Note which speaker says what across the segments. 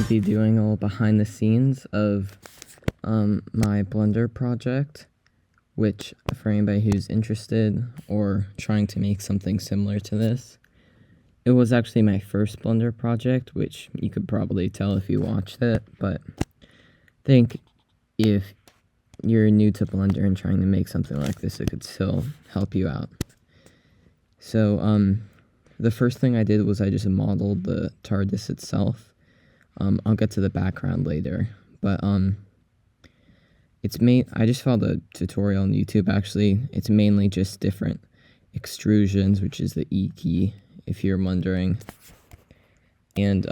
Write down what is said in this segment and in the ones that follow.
Speaker 1: to be doing all behind the scenes of my Blender project, which for anybody who's interested or trying to make something similar to this, it was actually my first Blender project, which you could probably tell if you watched it, but I think if you're new to Blender and trying to make something like this, it could still help you out. So the first thing I did was I just modeled the TARDIS itself. I'll get to the background later, but I just found a tutorial on YouTube actually. It's mainly just different extrusions, which is the E key, if you're wondering. And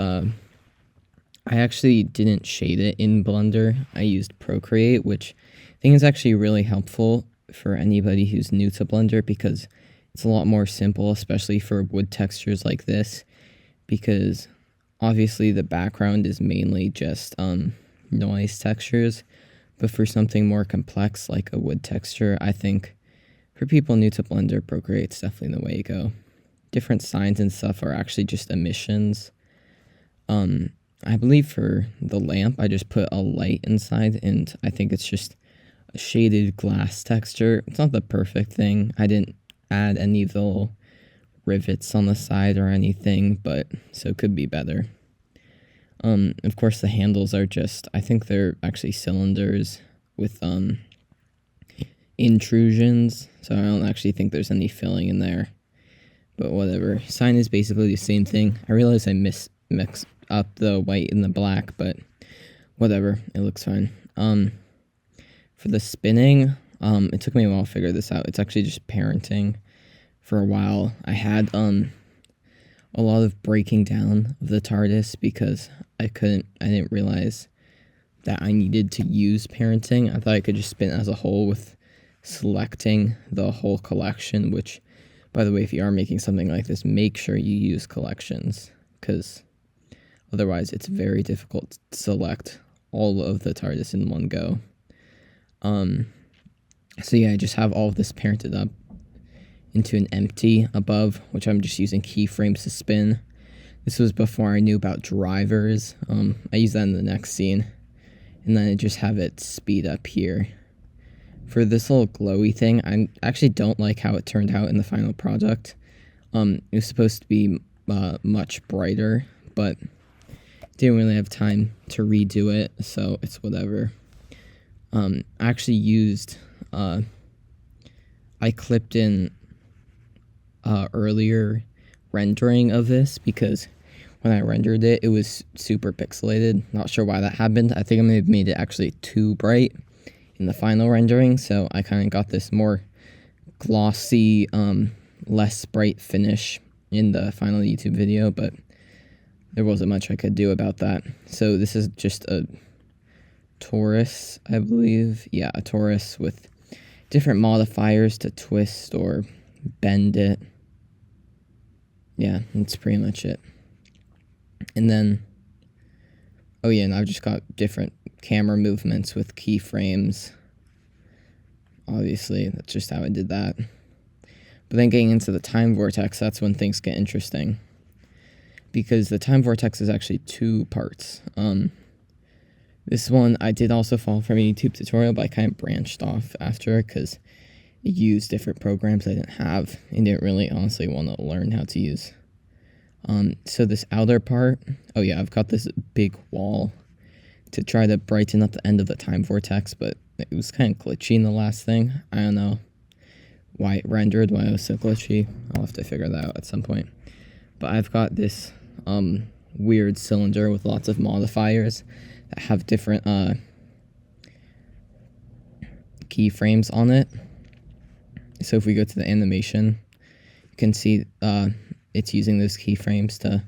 Speaker 1: I actually didn't shade it in Blender. I used Procreate, which I think is actually really helpful for anybody who's new to Blender because it's a lot more simple, especially for wood textures like this, because obviously the background is mainly just noise textures, but for something more complex like a wood texture, I think for people new to Blender, Procreate's definitely the way to go. Different signs and stuff are actually just emissions. I believe for the lamp, I just put a light inside, and I think it's just a shaded glass texture. It's not the perfect thing. I didn't add any of the little rivets on the side or anything, but so it could be better. Of course, the handles are just, I think they're actually cylinders with intrusions, so I don't actually think there's any filling in there. But whatever. Sign is basically the same thing. I realize I mixed up the white and the black, but whatever. It looks fine. For the spinning, it took me a while to figure this out. It's actually just parenting. For a while, I had a lot of breaking down of the TARDIS because I didn't realize that I needed to use parenting. I thought I could just spin as a whole with selecting the whole collection, which, by the way, if you are making something like this, make sure you use collections, because otherwise it's very difficult to select all of the TARDIS in one go. So yeah, I just have all of this parented up into an empty above, which I'm just using keyframes to spin. This was before I knew about drivers. I use that in the next scene, and then I just have it speed up here. For this little glowy thing, I actually don't like how it turned out in the final product. It was supposed to be much brighter, but didn't really have time to redo it, so it's whatever. I actually used, I clipped in earlier rendering of this because when I rendered it, it was super pixelated. Not sure why that happened. I think I may have made it actually too bright in the final rendering, so I kind of got this more glossy, less bright finish in the final YouTube video, but there wasn't much I could do about that. So this is just a torus, I believe. Yeah, a torus with different modifiers to twist or bend it. Yeah, that's pretty much it. And then, oh yeah, and I've just got different camera movements with keyframes. Obviously, that's just how I did that. But then getting into the time vortex, that's when things get interesting, because the time vortex is actually two parts. This one I did also follow from a YouTube tutorial, but I kind of branched off after because it used different programs I didn't have and didn't really honestly want to learn how to use. So this outer part, oh yeah, I've got this big wall to try to brighten up the end of the time vortex, but it was kind of glitchy in the last thing. I don't know why it rendered, why it was so glitchy. I'll have to figure that out at some point. But I've got this weird cylinder with lots of modifiers that have different keyframes on it. So if we go to the animation, you can see it's using those keyframes to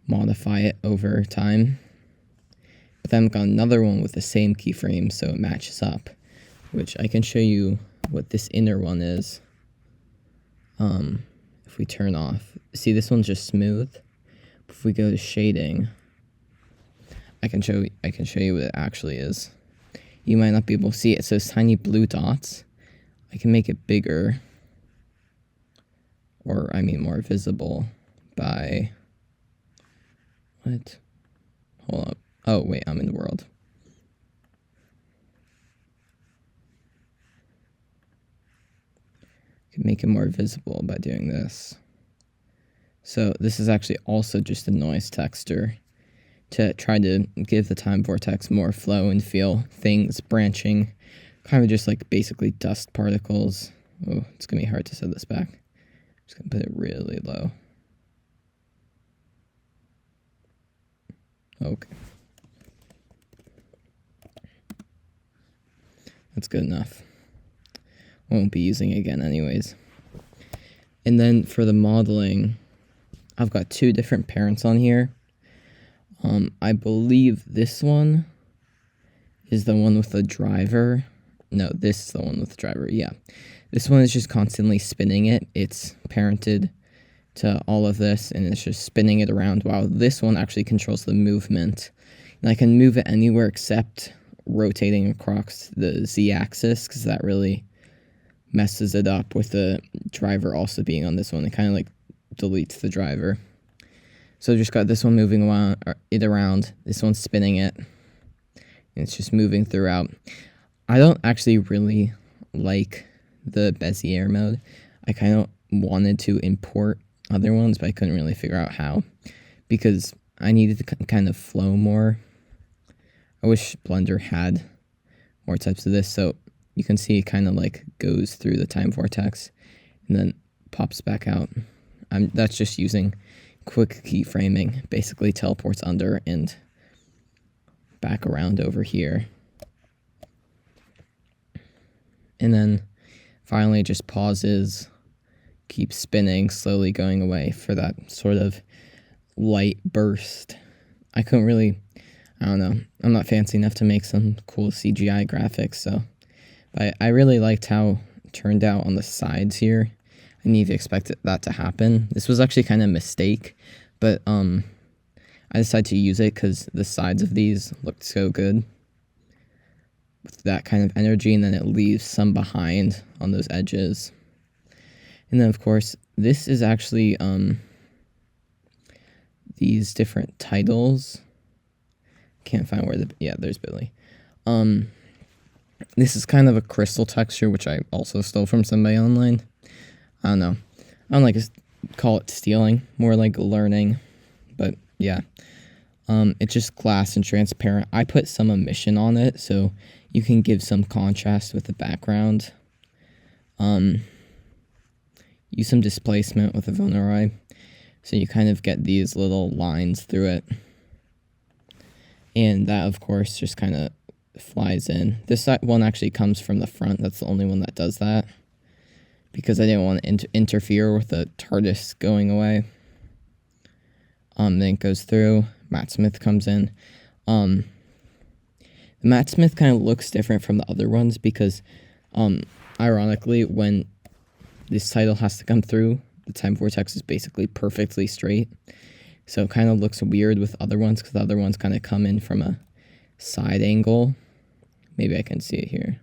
Speaker 1: modify it over time. But then I've got another one with the same keyframe, so it matches up, which I can show you what this inner one is. If we turn off, see, this one's just smooth. If we go to shading, I can show you what it actually is. You might not be able to see it. So it's tiny blue dots. I can make it bigger, or I mean more visible by, what? Hold up. Oh, wait, I'm in the world. Can make it more visible by doing this. So this is actually also just a noise texture to try to give the time vortex more flow and feel, things branching, kind of just like basically dust particles. Oh, it's gonna be hard to set this back. I'm just gonna put it really low. Okay. That's good enough. Won't be using it again anyways. And then for the modeling, I've got two different parents on here. I believe this one is the one with the driver. No, this is the one with the driver. Yeah. This one is just constantly spinning it. It's parented to all of this, and it's just spinning it around, while this one actually controls the movement. And I can move it anywhere except rotating across the z-axis, because that really messes it up with the driver also being on this one. It kind of like deletes the driver. So just got this one moving around, this one's spinning it, and it's just moving throughout. I don't actually really like the Bezier mode. I kind of wanted to import other ones, but I couldn't really figure out how, because I needed to kind of flow more. I wish Blender had more types of this, so you can see it kind of like goes through the time vortex and then pops back out. That's just using quick keyframing, basically teleports under and back around over here. And then finally just pauses, keeps spinning, slowly going away for that sort of light burst. I don't know, I'm not fancy enough to make some cool CGI graphics, so but I really liked how it turned out on the sides here. I didn't even expect that to happen. This was actually kind of a mistake, but I decided to use it because the sides of these looked so good with that kind of energy, and then it leaves some behind on those edges. And then, of course, this is actually these different titles. Can't find where there's Billy. This is kind of a crystal texture, which I also stole from somebody online. I don't know. I don't like to call it stealing, more like learning. But yeah, it's just glass and transparent. I put some emission on it, so you can give some contrast with the background. Use some displacement with a Vonorai, so you kind of get these little lines through it. And that, of course, just kind of flies in. This one actually comes from the front. That's the only one that does that, because I didn't want to interfere with the TARDIS going away. Then it goes through. Matt Smith comes in. The Matt Smith kind of looks different from the other ones because, ironically, when this title has to come through, the time vortex is basically perfectly straight. So it kind of looks weird with other ones, because the other ones kind of come in from a side angle. Maybe I can see it here.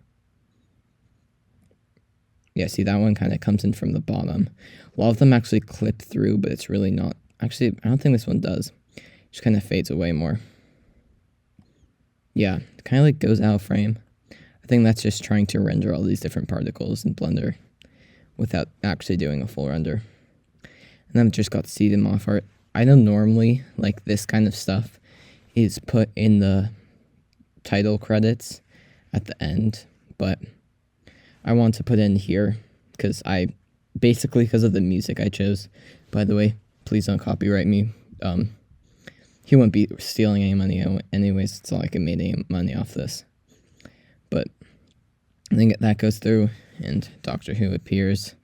Speaker 1: Yeah, see, that one kind of comes in from the bottom. A lot of them actually clip through, but it's really not. Actually, I don't think this one does. It just kind of fades away more. Yeah, it kind of like goes out of frame. I think that's just trying to render all these different particles in Blender without actually doing a full render. And then I've just got seed and moth art. I know normally, like, this kind of stuff is put in the title credits at the end, but I want to put in here because because of the music I chose. By the way, please don't copyright me. He wouldn't be stealing any money anyways. It's not like I made any money off this. But I think that goes through, and Doctor Who appears,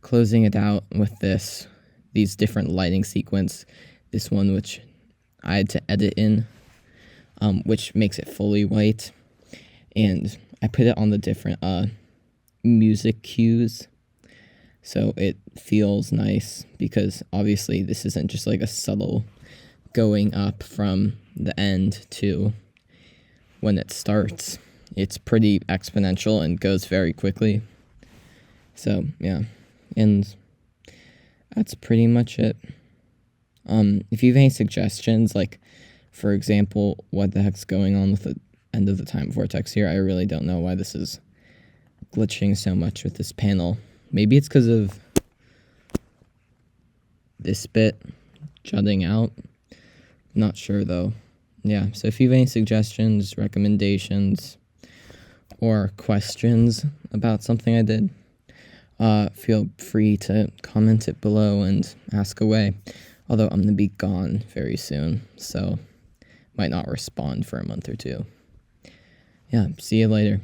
Speaker 1: closing it out with these different lighting sequence. This one, which I had to edit in, which makes it fully white, and I put it on the different music cues, so it feels nice, because obviously this isn't just like a subtle going up from the end to when it starts. It's pretty exponential and goes very quickly. So yeah, and that's pretty much it. If you have any suggestions, like For example, what the heck's going on with the end of the time vortex here? I really don't know why this is glitching so much with this panel. Maybe it's because of this bit jutting out. Not sure though. Yeah, so if you have any suggestions, recommendations, or questions about something I did, feel free to comment it below and ask away. Although I'm going to be gone very soon, so might not respond for a month or two. Yeah, see you later.